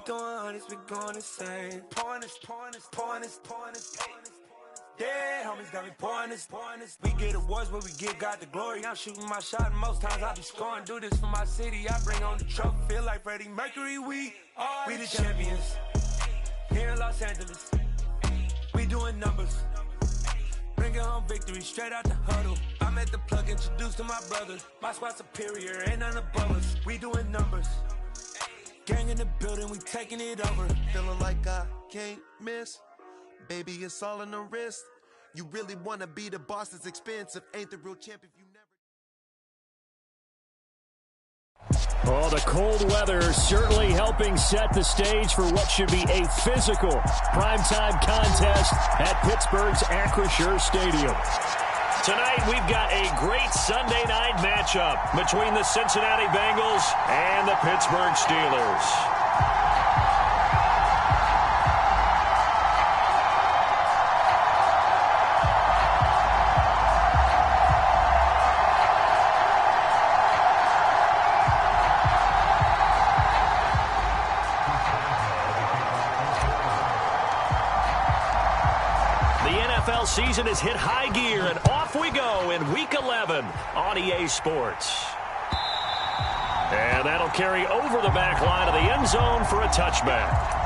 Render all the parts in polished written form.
throwing hundreds, we going insane. Pointers. Yeah, homies got me pointers. We get awards, but we give God the glory. I'm shooting my shot, and most times I be scoring. Do this for my city, I bring on the trophy. Feel like Freddie Mercury, we the champions. Here in Los Angeles, we doing numbers. Bringing home victory straight out the huddle. I'm at the plug, introduced to my brothers. My squad superior, ain't none above us. We doing numbers. Gang in the building, we taking it over. Feeling like I can't miss. Baby, it's all in the wrist. You really wanna be the boss, it's expensive. Ain't the real champ if you never. Oh, the cold weather certainly helping set the stage for what should be a physical primetime contest at Pittsburgh's Acrisure Stadium. Tonight, we've got a great Sunday night matchup between the Cincinnati Bengals and the Pittsburgh Steelers. NFL season has hit high gear, and off we go in Week 11 on EA Sports. And that'll carry over the back line of the end zone for a touchback.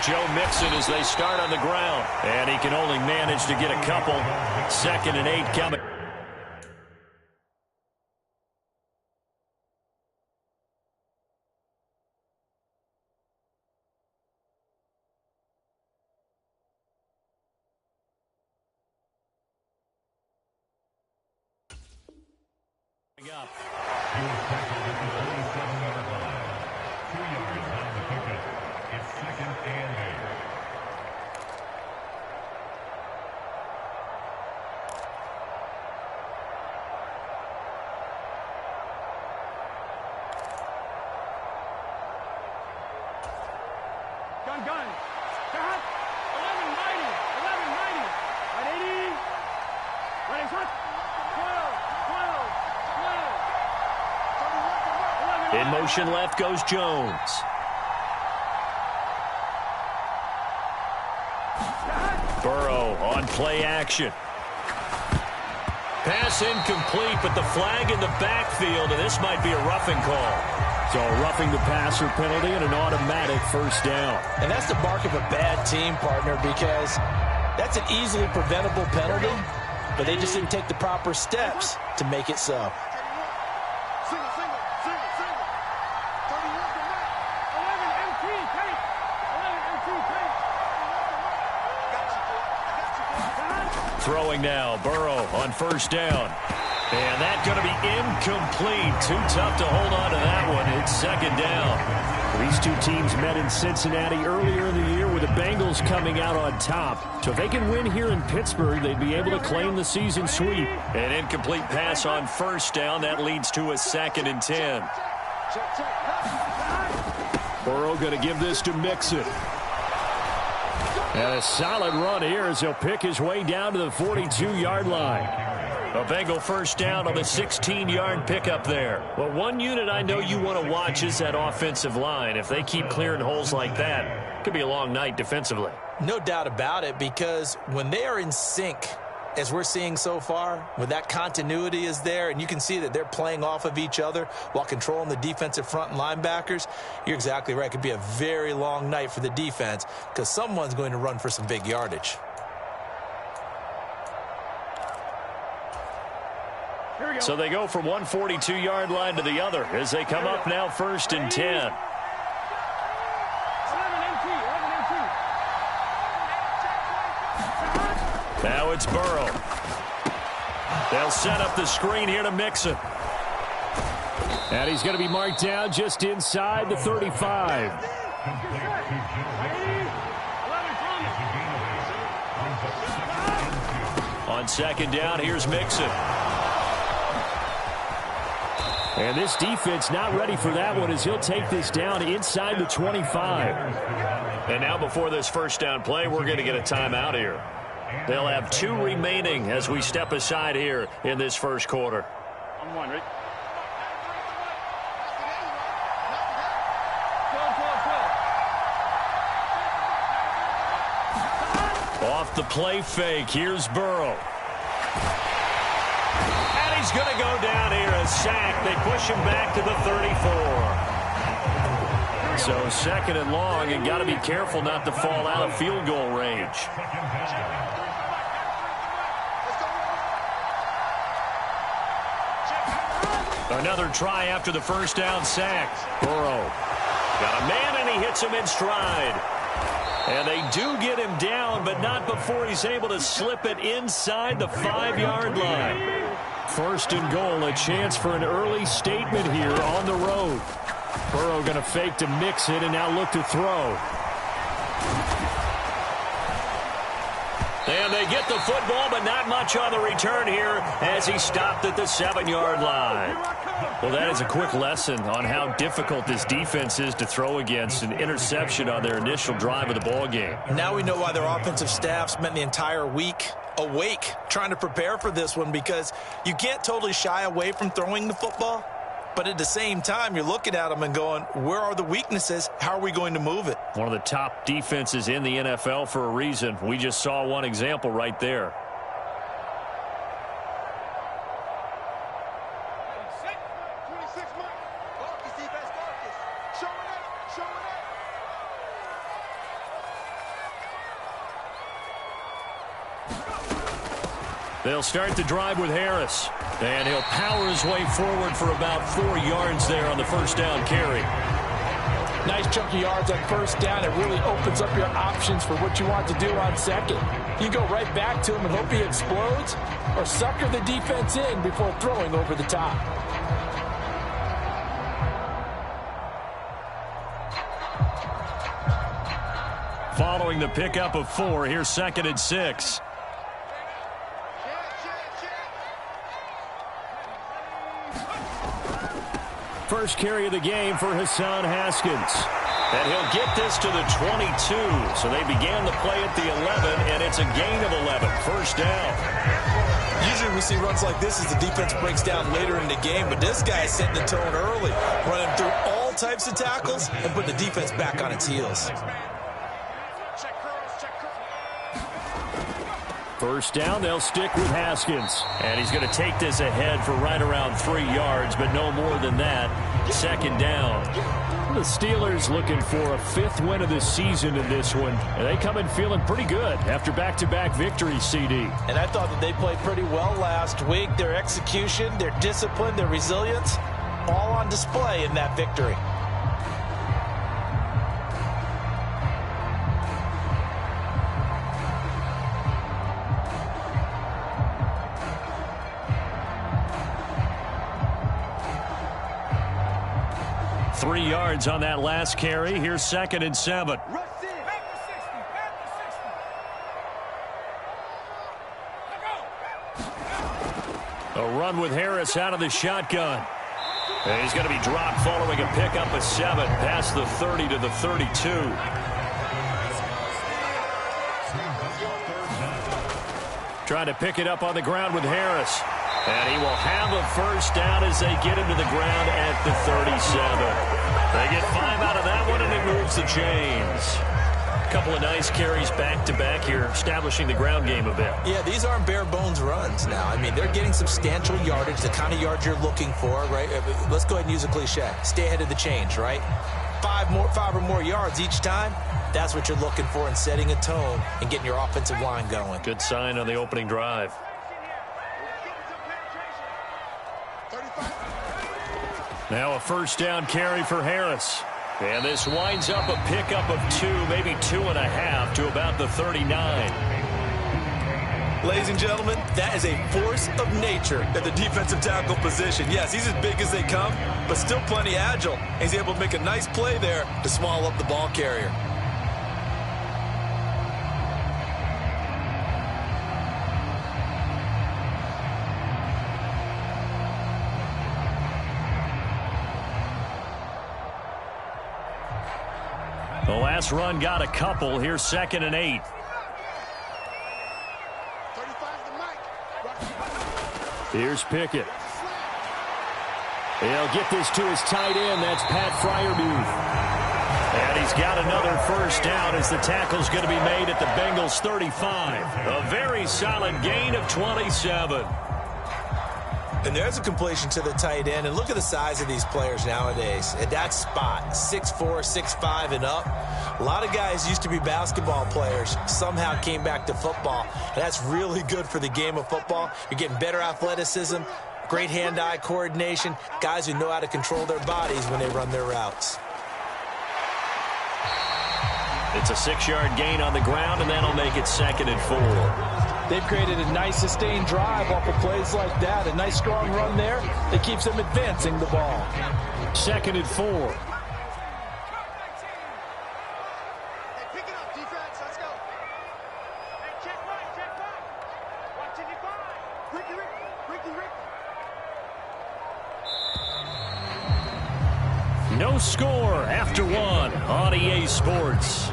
Joe Mixon as they start on the ground. And he can only manage to get a couple. 2nd and 8 coming. Up. Gun. Cut. 1190. 1190. 180. Ready, shot. 12. 12. 12. In motion left goes Jones. Burrow on play action. Pass incomplete, but the flag in the backfield, and this might be a roughing call. So roughing the passer penalty and an automatic first down. And that's the mark of a bad team, partner, because that's an easily preventable penalty, but they just didn't take the proper steps to make it so. Throwing now, Burrow on first down. And that's going to be incomplete. Too tough to hold on to that one. It's 2nd down. These two teams met in Cincinnati earlier in the year with the Bengals coming out on top. So if they can win here in Pittsburgh, they'd be able to claim the season sweep. An incomplete pass on first down. That leads to a 2nd and 10. Burrow going to give this to Mixon. And a solid run here as he'll pick his way down to the 42-yard line. A Bengal first down on the 16-yard pickup there. Well, one unit I know you want to watch is that offensive line. If they keep clearing holes like that, it could be a long night defensively. No doubt about it, because when they are in sync, as we're seeing so far, when that continuity is there and you can see that they're playing off of each other while controlling the defensive front and linebackers, you're exactly right. It could be a very long night for the defense because someone's going to run for some big yardage. So they go from one 42-yard line to the other as they come up now 1st and 10. Now it's Burrow. They'll set up the screen here to Mixon. And he's going to be marked down just inside the 35. On second down, here's Mixon. And this defense not ready for that one as he'll take this down inside the 25. And now before this first down play, we're going to get a timeout here. They'll have 2 remaining as we step aside here in this first quarter. I'm one, right? Off the play fake, here's Burrow. And he's going to go down here, a sack. They push him back to the 34. So second and long, and got to be careful not to fall out of field goal range. Another try after the first down sack. Burrow got a man, and he hits him in stride. And they do get him down, but not before he's able to slip it inside the 5-yard line. First and goal, a chance for an early statement here on the road. Burrow going to fake to mix it and now look to throw. And they get the football, but not much on the return here as he stopped at the 7-yard line. Well, that is a quick lesson on how difficult this defense is to throw against. An interception on their initial drive of the ball game. Now we know why their offensive staff spent the entire week awake trying to prepare for this one, because you can't totally shy away from throwing the football. But at the same time, you're looking at them and going, where are the weaknesses? How are we going to move it? One of the top defenses in the NFL for a reason. We just saw one example right there. They'll start the drive with Harris. And he'll power his way forward for about 4 yards there on the first down carry. Nice chunky yards on first down. It really opens up your options for what you want to do on second. You go right back to him and hope he explodes, or sucker the defense in before throwing over the top. Following the pickup of 4, here's 2nd and 6. First carry of the game for Hassan Haskins. And he'll get this to the 22. So they began the play at the 11, and it's a gain of 11. First down. Usually we see runs like this as the defense breaks down later in the game, but this guy is setting the tone early, running through all types of tackles and putting the defense back on its heels. First down, they'll stick with Haskins. And he's going to take this ahead for right around 3 yards, but no more than that. Second down. The Steelers looking for a 5th win of the season in this one. And they come in feeling pretty good after back-to-back victories, CD. And I thought that they played pretty well last week. Their execution, their discipline, their resilience, all on display in that victory. Three yards on that last carry. Here's 2nd and 7. A run with Harris out of the shotgun. And he's going to be dropped following a pickup of 7 past the 30 to the 32. Trying to pick it up on the ground with Harris. And he will have a first down as they get him to the ground at the 37. They get 5 out of that one, and it moves the chains. A couple of nice carries back-to-back here, establishing the ground game a bit. Yeah, these aren't bare-bones runs now. I mean, they're getting substantial yardage, the kind of yards you're looking for, right? Let's go ahead and use a cliche. Stay ahead of the change, right? 5 or more yards each time. That's what you're looking for in setting a tone and getting your offensive line going. Good sign on the opening drive. Now a first down carry for Harris. And this winds up a pickup of 2, maybe 2.5 to about the 39. Ladies and gentlemen, that is a force of nature at the defensive tackle position. Yes, he's as big as they come, but still plenty agile. He's able to make a nice play there to swallow up the ball carrier. The last run got a couple. Here's 2nd and 8. Here's Pickett. He'll get this to his tight end. That's Pat Freiermuth. And he's got another first down as the tackle's going to be made at the Bengals 35. A very solid gain of 27. And there's a completion to the tight end. And look at the size of these players nowadays. At that spot, 6'4", 6'5", and up. A lot of guys used to be basketball players, somehow came back to football. And that's really good for the game of football. You're getting better athleticism, great hand-eye coordination, guys who know how to control their bodies when they run their routes. It's a 6-yard gain on the ground, and that'll make it 2nd and 4. They've created a nice sustained drive off of plays like that. A nice strong run there that keeps them advancing the ball. 2nd and 4. Hey, pick it up, defense. Let's go. Hey, check right, check right. Watch it, Ricky, Ricky, Ricky. No score after 1 on EA Sports.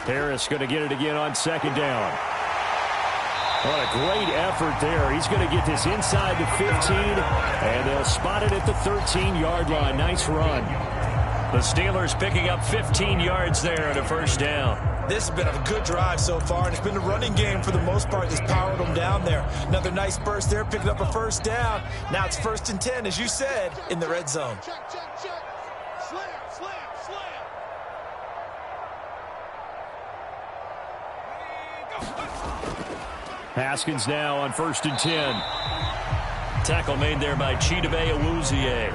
Harris going to get it again on 2nd down. What a great effort there. He's going to get this inside the 15, and they'll spot it at the 13-yard line. Nice run. The Steelers picking up 15 yards there on a first down. This has been a good drive so far, and it's been the running game for the most part that's powered them down there. Another nice burst there, picking up a first down. Now it's 1st and 10, as you said, in the red zone. Check, check, check. Slam, slam, slam. Haskins now on 1st and 10. Tackle made there by Chidobe Awuzie.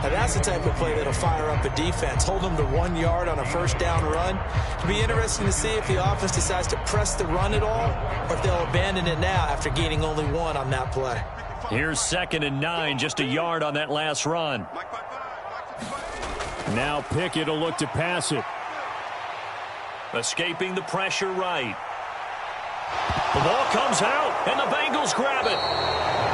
Now that's the type of play that'll fire up a defense. Hold them to 1 yard on a first down run. It'll be interesting to see if the offense decides to press the run at all, or if they'll abandon it now after gaining only 1 on that play. Here's 2nd and 9, just a yard on that last run. Now Pickett will look to pass it. Escaping the pressure right. The ball comes out, and the Bengals grab it.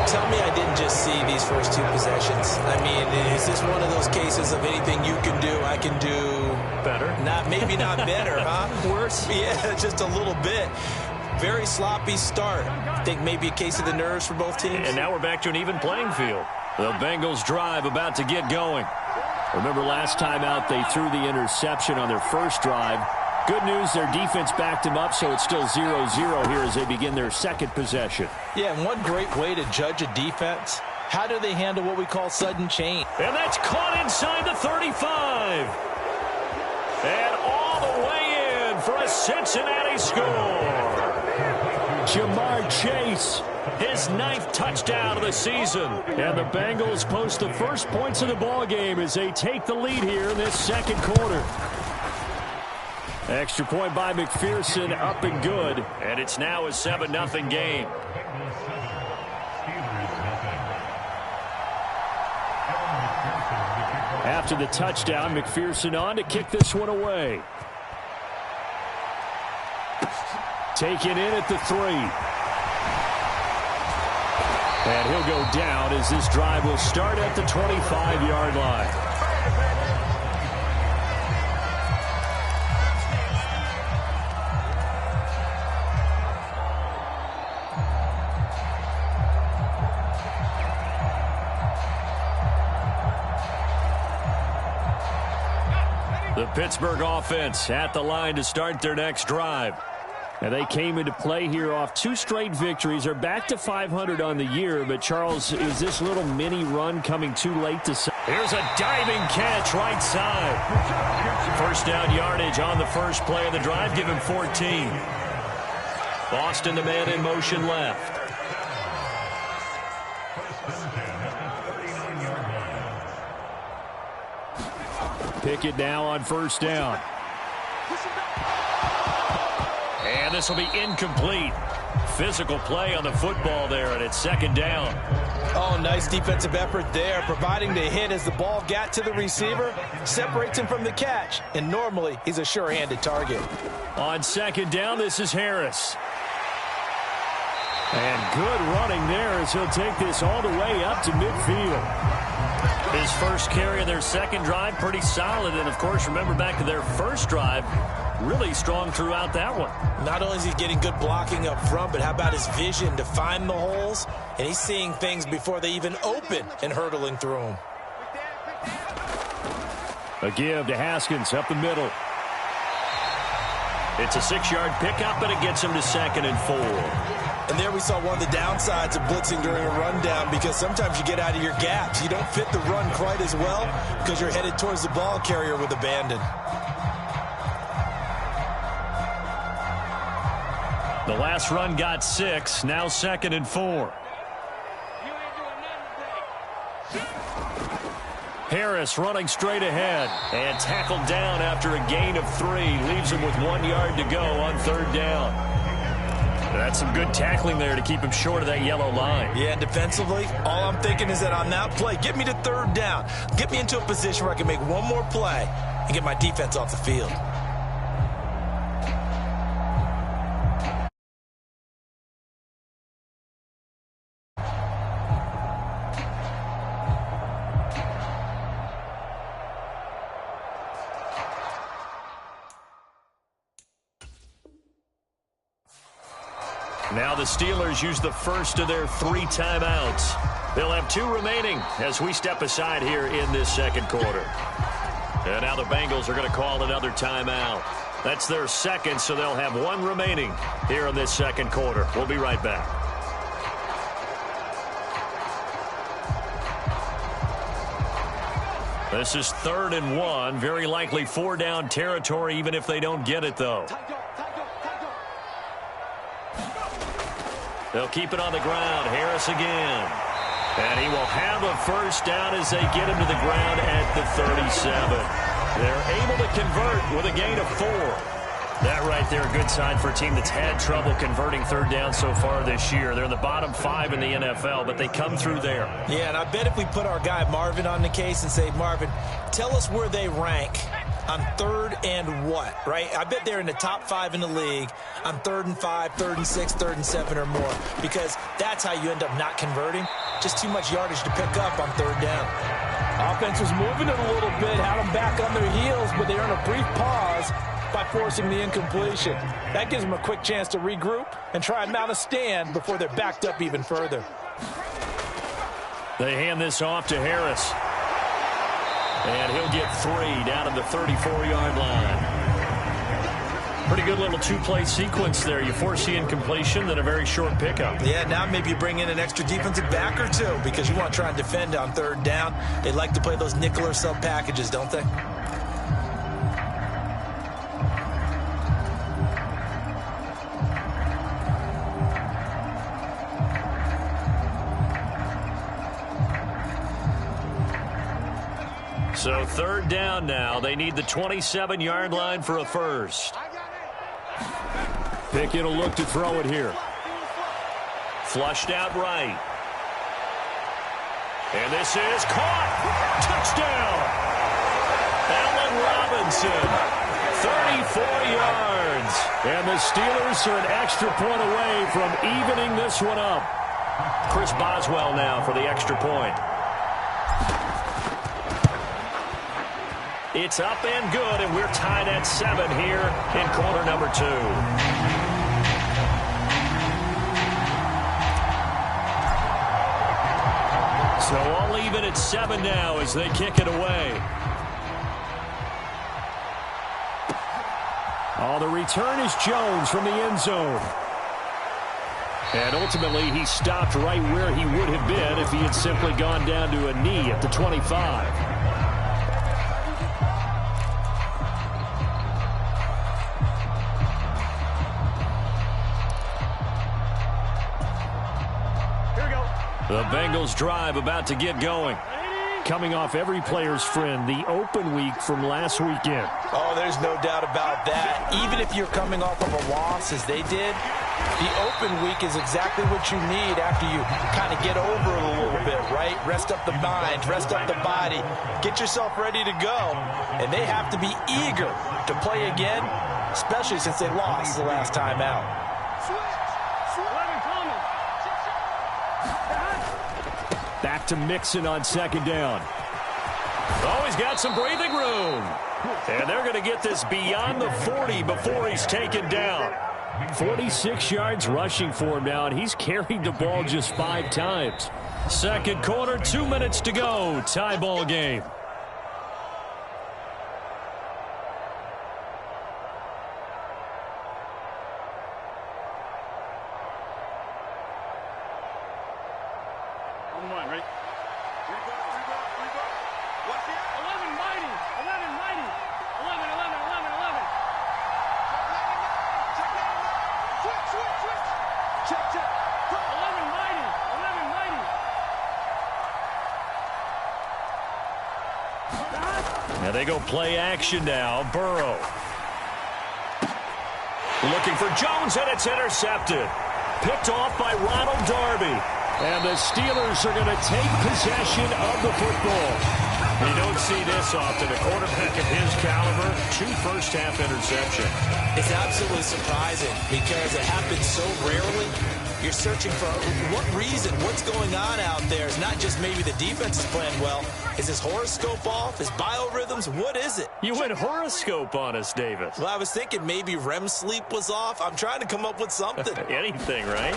Tell me I didn't just see these first 2 possessions. I mean, is this one of those cases of anything you can do, I can do better? Maybe not better, huh? Worse? Yeah, just a little bit. Very sloppy start. I think maybe a case of the nerves for both teams. And now we're back to an even playing field. The Bengals drive about to get going. Remember last time out they threw the interception on their first drive. Good news, their defense backed him up, so it's still 0-0 here as they begin their second possession. Yeah, and one great way to judge a defense, how do they handle what we call sudden change? And that's caught inside the 35. And all the way in for a Cincinnati score. Jamar Chase, his 9th touchdown of the season. And the Bengals post the first points of the ball game as they take the lead here in this second quarter. Extra point by McPherson, up and good. And it's now a 7-0 game. After the touchdown, McPherson on to kick this one away. Taken in at the 3. And he'll go down as this drive will start at the 25-yard line. The Pittsburgh offense at the line to start their next drive. And they came into play here off 2 straight victories. They're back to 500 on the year. But, Charles, is this little mini run coming too late to say? Here's a diving catch right side. First down yardage on the first play of the drive. Give him 14. Boston, the man in motion left. Pickett now on first down. And this will be incomplete. Physical play on the football there, and it's second down. Oh, nice defensive effort there, providing the hit as the ball got to the receiver, separates him from the catch, and normally he's a sure-handed target. On second down, this is Harris. And good running there as he'll take this all the way up to midfield. His first carry of their second drive, pretty solid. And, of course, remember back to their first drive, really strong throughout that one. Not only is he getting good blocking up front, but how about his vision to find the holes? And he's seeing things before they even open and hurdling through them. A give to Haskins up the middle. It's a 6-yard pickup, but it gets him to 2nd and 4. And there we saw one of the downsides of blitzing during a rundown, because sometimes you get out of your gaps. You don't fit the run quite as well because you're headed towards the ball carrier with abandon. The last run got 6, now 2nd and 4. Harris running straight ahead and tackled down after a gain of 3. Leaves him with 1 yard to go on third down. That's some good tackling there to keep him short of that yellow line. Yeah, and defensively, all I'm thinking is that on that play, get me to third down. Get me into a position where I can make one more play and get my defense off the field. Now the Steelers use the first of their 3 timeouts. They'll have 2 remaining as we step aside here in this second quarter. And now the Bengals are going to call another timeout. That's their second, so they'll have 1 remaining here in this second quarter. We'll be right back. This is 3rd and 1. Very likely 4-down territory, even if they don't get it, though. They'll keep it on the ground. Harris again. And he will have a first down as they get him to the ground at the 37. They're able to convert with a gain of 4. That right there, a good sign for a team that's had trouble converting third down so far this year. They're in the bottom 5 in the NFL, but they come through there. Yeah, and I bet if we put our guy Marvin on the case and say, Marvin, tell us where they rank on 3rd and what, right? I bet they're in the top 5 in the league on 3rd and 5, 3rd and 6, 3rd and 7 or more, because that's how you end up not converting. Just too much yardage to pick up on 3rd down. Offense was moving it a little bit, had them back on their heels, but they earn a brief pause by forcing the incompletion. That gives them a quick chance to regroup and try and mount a stand before they're backed up even further. They hand this off to Harris. And he'll get 3 down at the 34-yard line. Pretty good little 2-play sequence there. You force the incompletion, then a very short pickup. Yeah, now maybe you bring in an extra defensive back or 2 because you want to try and defend on 3rd down. They like to play those nickel or sub packages, don't they? So 3rd down now. They need the 27-yard line for a first. Pickett will look to throw it here. Flushed out right. And this is caught. Touchdown. Allen Robinson. 34 yards. And the Steelers are an extra point away from evening this one up. Chris Boswell now for the extra point. It's up and good, and we're tied at 7 here in quarter number 2. So all even at 7 now as they kick it away. Oh, the return is Jones from the end zone. And ultimately, he stopped right where he would have been if he had simply gone down to a knee at the 25. The Bengals drive about to get going. Coming off every player's friend, the open week from last weekend. Oh, there's no doubt about that. Even if you're coming off of a loss as they did, the open week is exactly what you need after you kind of get over it a little bit, right? Rest up the mind, rest up the body, get yourself ready to go. And they have to be eager to play again, especially since they lost the last time out. Back to Mixon on second down. Oh, he's got some breathing room. And they're going to get this beyond the 40 before he's taken down. 46 yards rushing for him now, and he's carried the ball just 5 times. Second quarter, 2 minutes to go. Tie ball game. Now they go play action now. Burrow. Looking for Jones, and it's intercepted. Picked off by Ronald Darby. And the Steelers are going to take possession of the football. You don't see this often. A quarterback of his caliber, 2 first-half interceptions. It's absolutely surprising because it happens so rarely. You're searching for what reason, what's going on out there. It's not just maybe the defense is playing well. Is his horoscope off? His biorhythms? What is it? You went horoscope on us, Davis. Well, I was thinking maybe REM sleep was off. I'm trying to come up with something. Anything, right?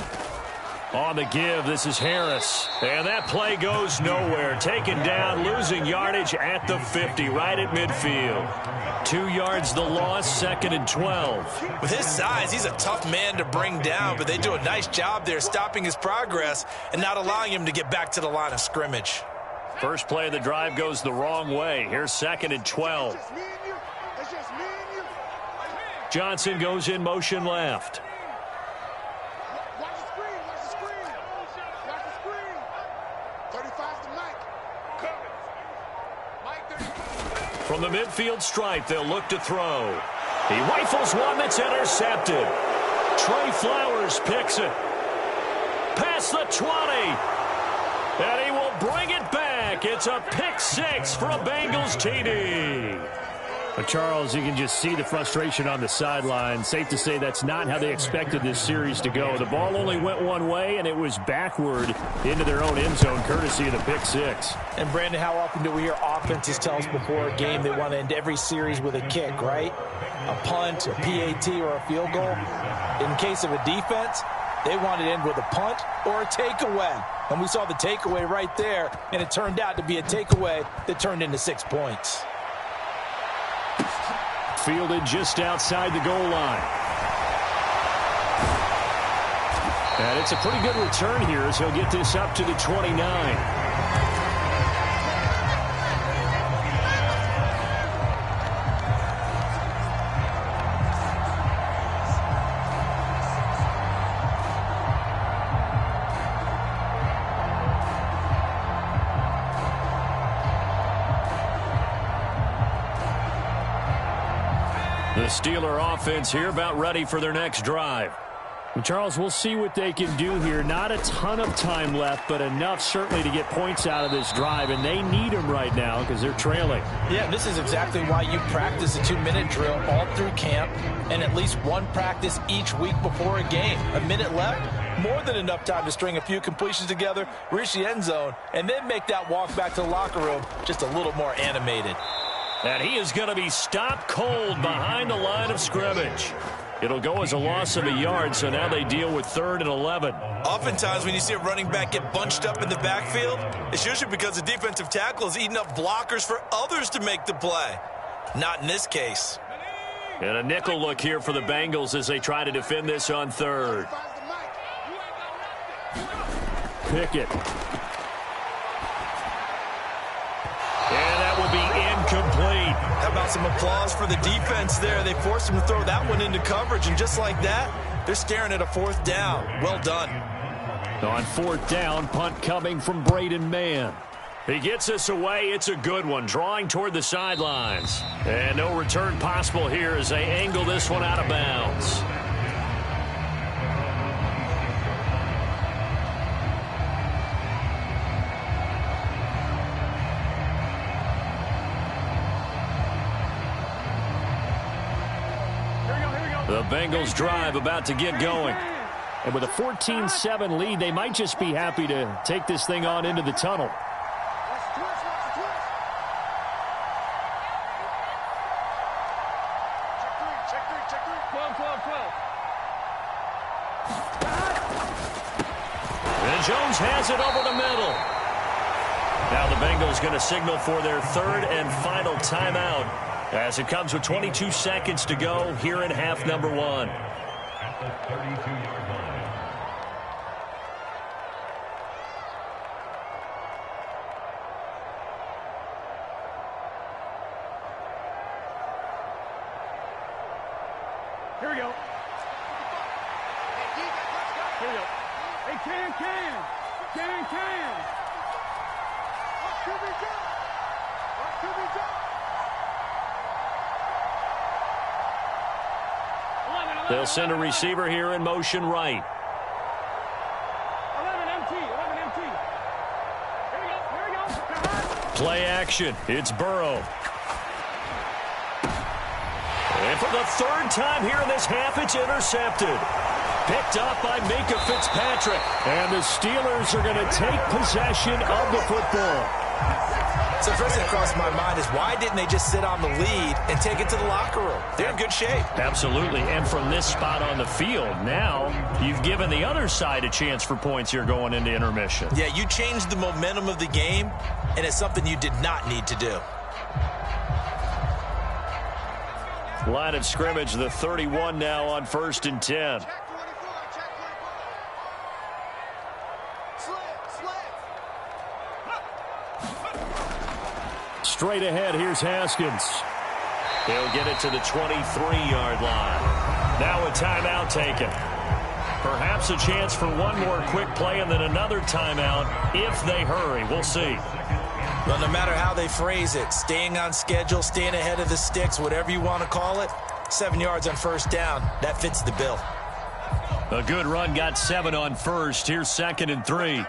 On the give, this is Harris. And that play goes nowhere. Taken down, losing yardage at the 50, right at midfield. 2 yards the loss, 2nd and 12. With his size, he's a tough man to bring down, but they do a nice job there stopping his progress and not allowing him to get back to the line of scrimmage. First play of the drive goes the wrong way. Here's 2nd and 12. Johnson goes in motion left. From the midfield stripe, they'll look to throw. He rifles one that's intercepted. Trey Flowers picks it. Past the 20. And he will bring it back. It's a pick 6 for a Bengals TD. But Charles, you can just see the frustration on the sideline. Safe to say that's not how they expected this series to go. The ball only went one way, and it was backward into their own end zone, courtesy of the pick 6. And, Brandon, how often do we hear offenses tell us before a game they want to end every series with a kick, right? A punt, a PAT, or a field goal. In case of a defense, they want to end with a punt or a takeaway. And we saw the takeaway right there, and it turned out to be a takeaway that turned into 6 points. Fielded just outside the goal line. And it's a pretty good return here as he'll get this up to the 29. The Steeler offense here about ready for their next drive. And Charles, we'll see what they can do here. Not a ton of time left, but enough certainly to get points out of this drive, and they need them right now because they're trailing. Yeah, this is exactly why you practice a 2-minute drill all through camp and at least one practice each week before a game. A minute left, more than enough time to string a few completions together, reach the end zone, and then make that walk back to the locker room just a little more animated. And he is going to be stopped cold behind the line of scrimmage. It'll go as a loss of a yard, so now they deal with 3rd and 11. Oftentimes when you see a running back get bunched up in the backfield, it's usually because the defensive tackle is eating up blockers for others to make the play. Not in this case. And a nickel look here for the Bengals as they try to defend this on third. Pickett. And that will be incomplete. How about some applause for the defense there? They forced him to throw that one into coverage, and just like that, they're staring at a fourth down. Well done. On fourth down, punt coming from Braden Mann. He gets us away. It's a good one, drawing toward the sidelines. And no return possible here as they angle this one out of bounds. The Bengals drive about to get going. And with a 14-7 lead, they might just be happy to take this thing on into the tunnel. And Jones has it over the middle. Now the Bengals going to signal for their third and final timeout as it comes with 22 seconds to go here in half number one. At the 32-yard line. Here we go. Here we go. Hey, can. What could be done? They'll send a receiver here in motion right. 11 MT. Here we go. Play action. It's Burrow. And for the third time here in this half, it's intercepted. Picked up by Minkah Fitzpatrick. And the Steelers are going to take possession of the football. So the first thing that crossed my mind is why didn't they just sit on the lead and take it to the locker room? They're in good shape. Absolutely. And from this spot on the field, now you've given the other side a chance for points here going into intermission. Yeah, you changed the momentum of the game, and it's something you did not need to do. Line of scrimmage, the 31 now on 1st and 10. Straight ahead, here's Haskins. He'll get it to the 23-yard line. Now a timeout taken. Perhaps a chance for one more quick play and then another timeout if they hurry. We'll see. Well, no matter how they phrase it, staying on schedule, staying ahead of the sticks, whatever you want to call it, 7 yards on first down, that fits the bill. A good run got 7 on first. Here's 2nd and 3.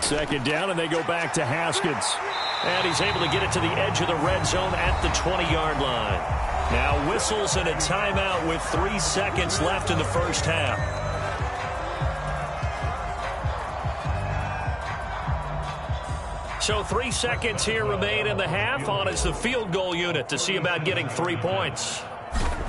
Second down, and they go back to Haskins. And he's able to get it to the edge of the red zone at the 20-yard line. Now whistles and a timeout with 3 seconds left in the first half. So 3 seconds here remain in the half on as the field goal unit to see about getting 3 points.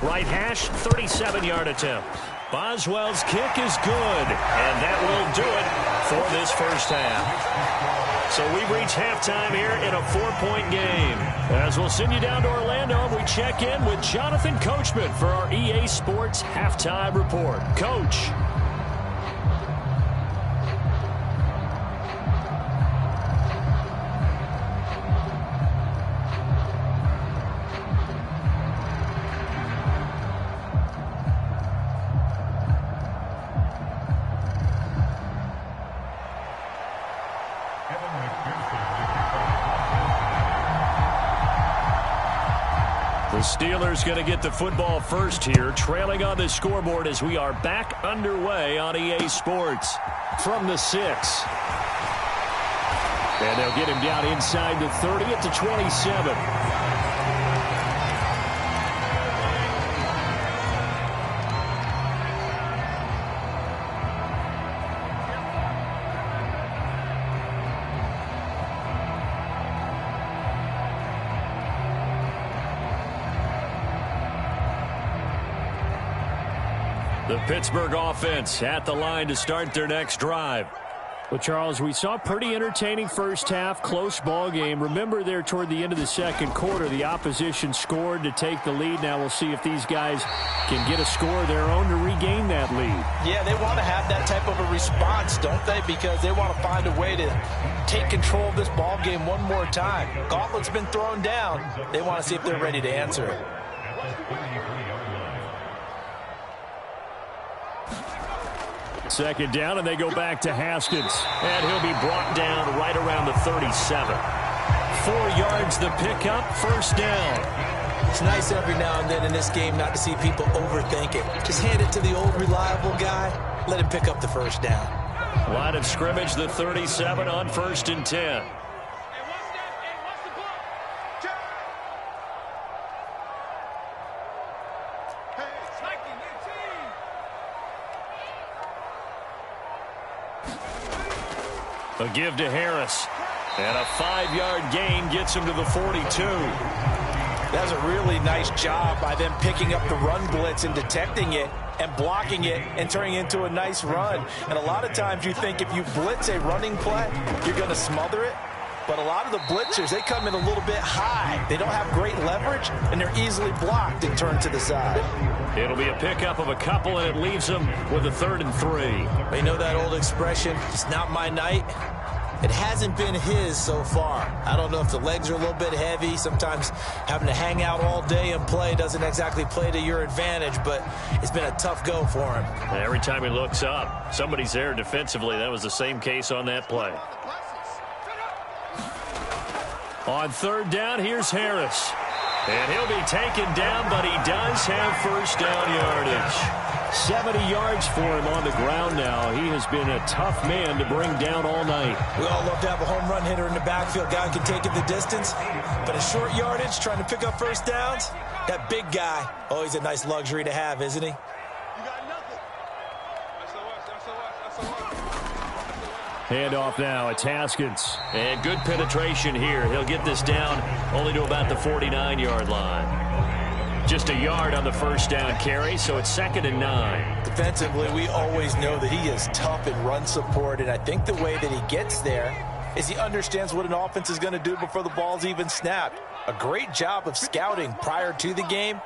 Right hash, 37-yard attempt. Boswell's kick is good, and that will do it for this first half. So we've reached halftime here in a 4-point game. As we'll send you down to Orlando, and we check in with Jonathan Coachman for our EA Sports Halftime Report. Coach. The Steelers going to get the football first here, trailing on the scoreboard as we are back underway on EA Sports from the 6. And they'll get him down inside the 30 at the 27. The Pittsburgh offense at the line to start their next drive. Well, Charles, we saw a pretty entertaining first half, close ball game. Remember there toward the end of the second quarter, the opposition scored to take the lead. Now we'll see if these guys can get a score of their own to regain that lead. Yeah, they want to have that type of a response, don't they? Because they want to find a way to take control of this ball game one more time. Gauntlet's been thrown down. They want to see if they're ready to answer it. Second down, and they go back to Haskins. And he'll be brought down right around the 37. 4 yards the pickup, first down. It's nice every now and then in this game not to see people overthink it. Just hand it to the old reliable guy. Let him pick up the first down. Line of scrimmage, the 37 on 1st and 10. A give to Harris. And a 5-yard gain gets him to the 42. That's a really nice job by them picking up the run blitz and detecting it and blocking it and turning it into a nice run. And a lot of times you think if you blitz a running play, you're going to smother it. But a lot of the blitzers, they come in a little bit high. They don't have great leverage, and they're easily blocked and turned to the side. It'll be a pickup of a couple, and it leaves them with a 3rd and 3. You know that old expression, it's not my night? It hasn't been his so far. I don't know if the legs are a little bit heavy. Sometimes having to hang out all day and play doesn't exactly play to your advantage, but it's been a tough go for him. And every time he looks up, somebody's there defensively. That was the same case on that play. On 3rd down, here's Harris. And he'll be taken down, but he does have first down yardage. 70 yards for him on the ground now. He has been a tough man to bring down all night. We all love to have a home run hitter in the backfield. Guy can take it the distance. But in short yardage, trying to pick up first downs, that big guy, oh, he's a nice luxury to have, isn't he? Handoff now. It's Haskins. And good penetration here. He'll get this down only to about the 49-yard line. Just a yard on the first down carry, so it's 2nd and 9. Defensively, we always know that he is tough in run support, and I think the way that he gets there is he understands what an offense is going to do before the ball's even snapped. A great job of scouting prior to the game,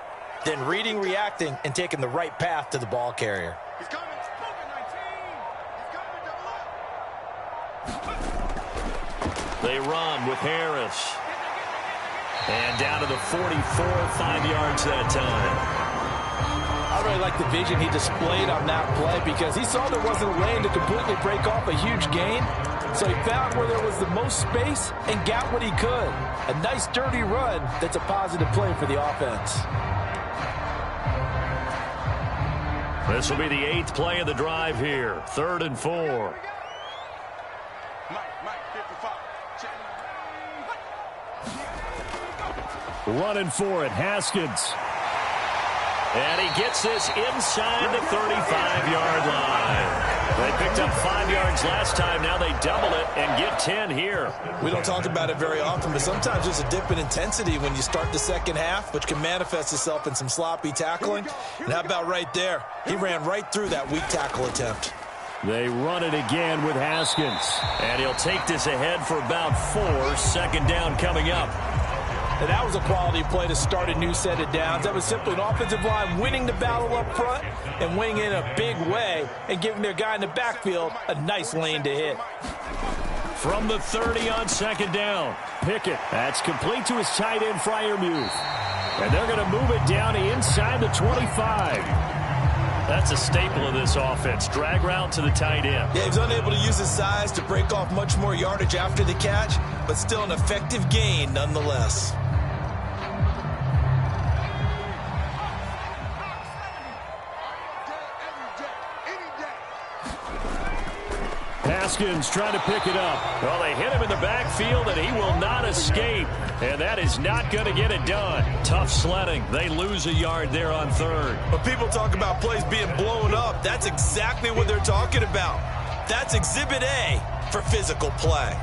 then reading, reacting, and taking the right path to the ball carrier. He's coming. They run with Harris. And down to the 44, 5 yards that time. I really like the vision he displayed on that play because he saw there wasn't a lane to completely break off a huge gain. So he found where there was the most space and got what he could. A nice dirty run that's a positive play for the offense. This will be the 8th play of the drive here. 3rd and 4. Running for it, Haskins. And he gets this inside the 35-yard line. They picked up 5 yards last time. Now they double it and get 10 here. We don't talk about it very often, but sometimes there's a dip in intensity when you start the second half, which can manifest itself in some sloppy tackling. And how about right there? He ran right through that weak tackle attempt. They run it again with Haskins. And he'll take this ahead for about 4. 2nd down coming up. And that was a quality play to start a new set of downs. That was simply an offensive line winning the battle up front and winning in a big way and giving their guy in the backfield a nice lane to hit. From the 30 on 2nd down, Pickett. That's complete to his tight end, Freiermuth. And they're going to move it down to inside the 25. That's a staple of this offense. Drag route to the tight end. Yeah, he was unable to use his size to break off much more yardage after the catch, but still an effective gain nonetheless. Haskins trying to pick it up. Well, they hit him in the backfield, and he will not escape. And that is not going to get it done. Tough sledding. They lose a yard there on 3rd. When people talk about plays being blown up, that's exactly what they're talking about. That's Exhibit A for physical play.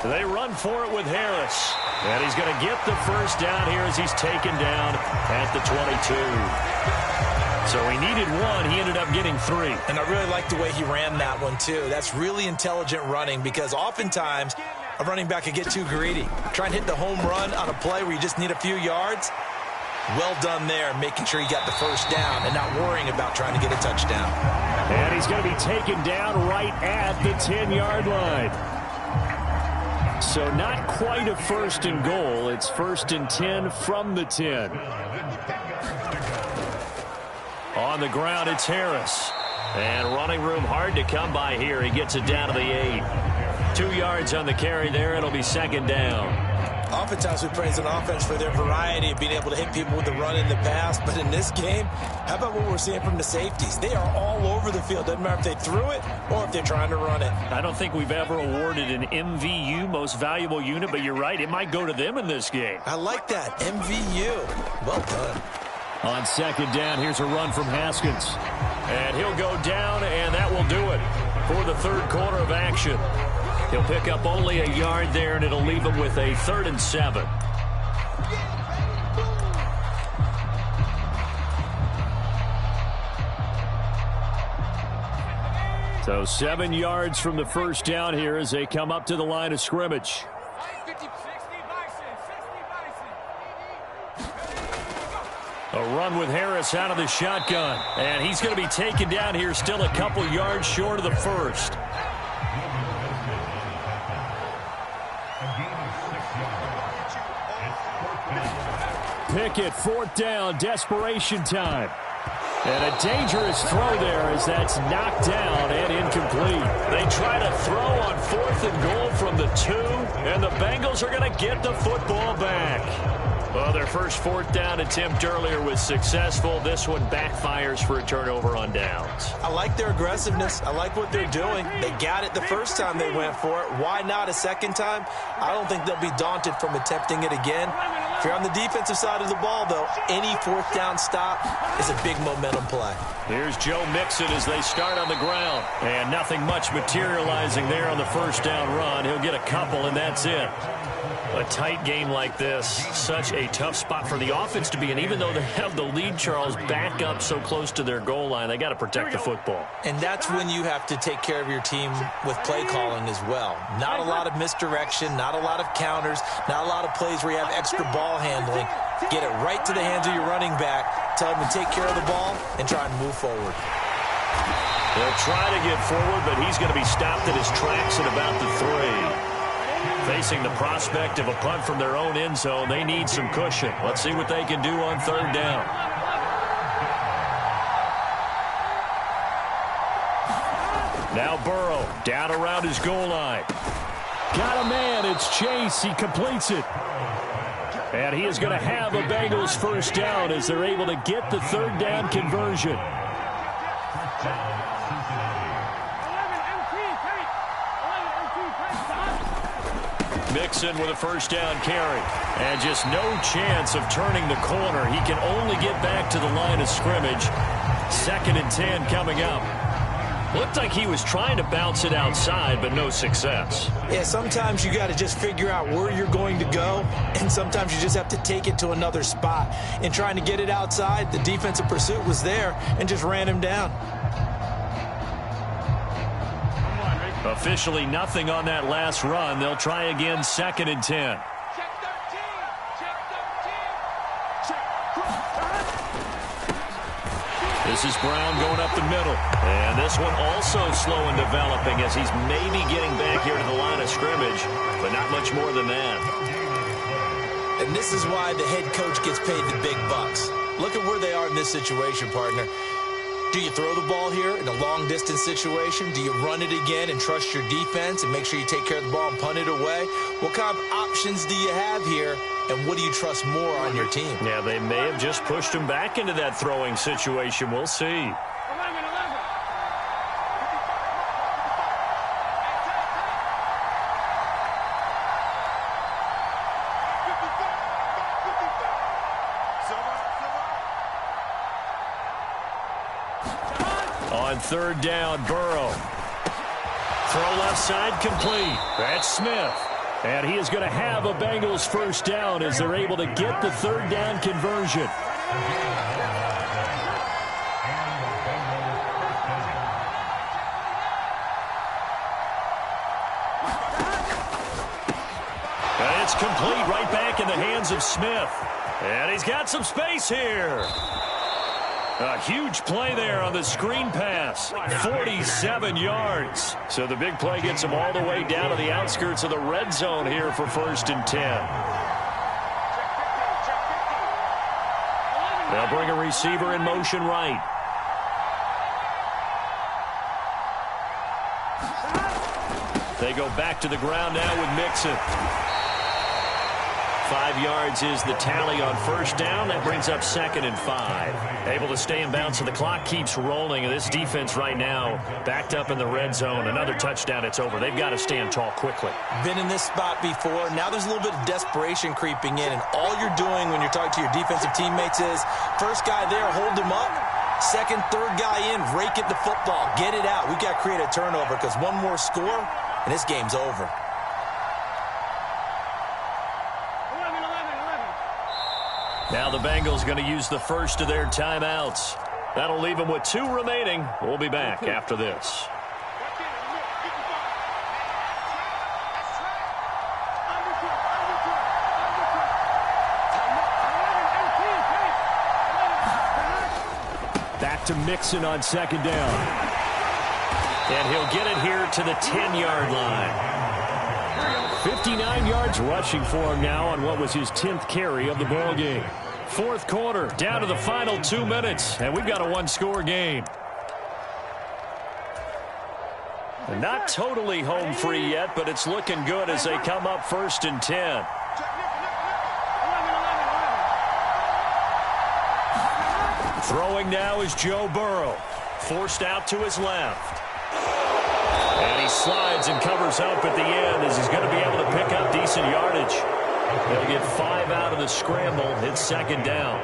They run for it with Harris. And he's going to get the first down here as he's taken down at the 22. So he needed one. He ended up getting 3. And I really like the way he ran that one, too. That's really intelligent running because oftentimes a running back could get too greedy. Try and hit the home run on a play where you just need a few yards. Well done there, making sure he got the first down and not worrying about trying to get a touchdown. And he's going to be taken down right at the 10-yard line. So not quite a first and goal. It's 1st and 10 from the 10. On the ground, it's Harris. And running room hard to come by here. He gets it down to the 8. 2 yards on the carry there. It'll be 2nd down. Oftentimes we praise an offense for their variety of being able to hit people with the run in the pass. But in this game, how about what we're seeing from the safeties? They are all over the field. Doesn't matter if they threw it or if they're trying to run it. I don't think we've ever awarded an MVU, most valuable unit, but you're right. It might go to them in this game. I like that. MVU. Well done. On 2nd down, here's a run from Haskins. And he'll go down, and that will do it for the 3rd quarter of action. He'll pick up only a yard there, and it'll leave him with a 3rd and 7. So 7 yards from the first down here as they come up to the line of scrimmage. A run with Harris out of the shotgun. And he's going to be taken down here, still a couple yards short of the first. Pickett, 4th down, desperation time. And a dangerous throw there as that's knocked down and incomplete. They try to throw on 4th and goal from the 2, and the Bengals are going to get the football back. Well, their first 4th down attempt earlier was successful. This one backfires for a turnover on downs. I like their aggressiveness. I like what they're doing. They got it the first time they went for it. Why not a second time? I don't think they'll be daunted from attempting it again. If you're on the defensive side of the ball, though, any 4th down stop is a big momentum play. Here's Joe Mixon as they start on the ground. And nothing much materializing there on the first down run. He'll get a couple, and that's it. A tight game like this, such a tough spot for the offense to be in. Even though they have the lead, Charles, back up so close to their goal line, they got to protect the football. And that's when you have to take care of your team with play calling as well. Not a lot of misdirection, not a lot of counters, not a lot of plays where you have extra ball handling. Get it right to the hands of your running back. Tell him to take care of the ball and try and move forward. They'll try to get forward, but he's going to be stopped at his tracks at about the 3. Facing the prospect of a punt from their own end zone, they need some cushion. Let's see what they can do on 3rd down. Now Burrow down around his goal line. Got a man. It's Chase. He completes it. And he is going to have a Bengals first down as they're able to get the 3rd down conversion. Mixon with a first down carry. And just no chance of turning the corner. He can only get back to the line of scrimmage. 2nd and 10 coming up. Looked like he was trying to bounce it outside, but no success. Yeah, sometimes you got to just figure out where you're going to go, and sometimes you just have to take it to another spot. In trying to get it outside, the defensive pursuit was there and just ran him down. Officially nothing on that last run. They'll try again, 2nd and 10. This is Brown going up the middle. And this one also slow in developing as he's maybe getting back here to the line of scrimmage, but not much more than that. And this is why the head coach gets paid the big bucks. Look at where they are in this situation, partner. Do you throw the ball here in a long-distance situation? Do you run it again and trust your defense and make sure you take care of the ball and punt it away? What kind of options do you have here, and what do you trust more on your team? Yeah, they may have just pushed him back into that throwing situation. We'll see. On 3rd down, Burrow. Throw left side complete. That's Smith. And he is going to have a Bengals first down as they're able to get the third down conversion. And it's complete right back in the hands of Smith. And he's got some space here. A huge play there on the screen pass. 47 yards. So the big play gets him all the way down to the outskirts of the red zone here for 1st and 10. They'll bring a receiver in motion right. They go back to the ground now with Mixon. 5 yards is the tally on first down. That brings up 2nd and 5. Able to stay in bounds, so the clock keeps rolling. This defense right now backed up in the red zone. Another touchdown, it's over. They've got to stand tall quickly. Been in this spot before. Now there's a little bit of desperation creeping in. And all you're doing when you're talking to your defensive teammates is, first guy there, hold him up. Second, third guy in, rake at the football. Get it out. We've got to create a turnover because one more score, and this game's over. Now the Bengals going to use the first of their timeouts. That'll leave them with 2 remaining. We'll be back after this. Back to Mixon on 2nd down. And he'll get it here to the 10-yard line. 59 yards rushing for him now on what was his 10th carry of the ball game. 4th quarter, down to the final 2 minutes, and we've got a 1-score game. And not totally home free yet, but it's looking good as they come up 1st and 10. Throwing now is Joe Burrow, forced out to his left. And he slides and covers up at the end as he's going to be able to pick up decent yardage. He'll get 5 out of the scramble. It's 2nd down.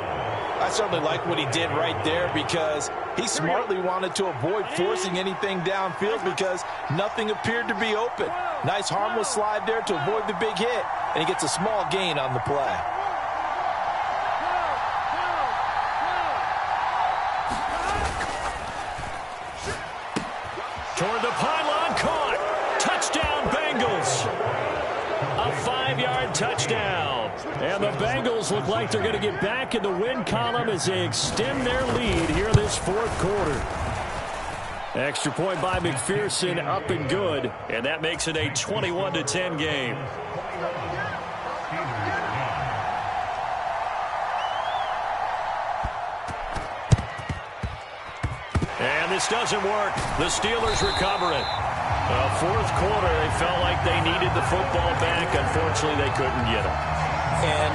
I certainly like what he did right there because he smartly wanted to avoid forcing anything downfield because nothing appeared to be open. Nice harmless slide there to avoid the big hit, and he gets a small gain on the play. Toward the pylon, caught. Touchdown, Bengals. A 5-yard touchdown. And the Bengals look like they're going to get back in the win column as they extend their lead here this 4th quarter. Extra point by McPherson, up and good. And that makes it a 21-10 game. And this doesn't work. The Steelers recover it. 4th quarter, they felt like they needed the football back. Unfortunately, they couldn't get it. And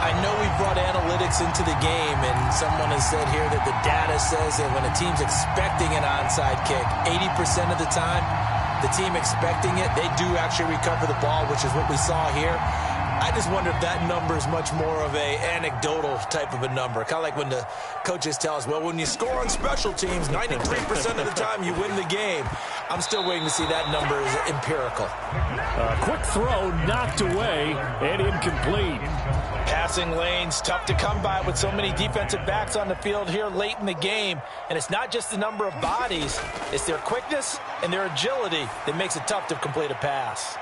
I know we brought analytics into the game, and someone has said here that the data says that when a team's expecting an onside kick, 80% of the time, the team expecting it, they do actually recover the ball, which is what we saw here. I just wonder if that number is much more of a anecdotal type of a number. Kind of like when the coaches tell us, well, when you score on special teams, 93% of the time you win the game. I'm still waiting to see that number is empirical. Quick throw knocked away and incomplete. Passing lanes, tough to come by with so many defensive backs on the field here late in the game. And it's not just the number of bodies, it's their quickness and their agility that makes it tough to complete a pass.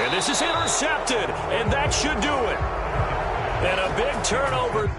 And this is intercepted, and that should do it. And a big turnover.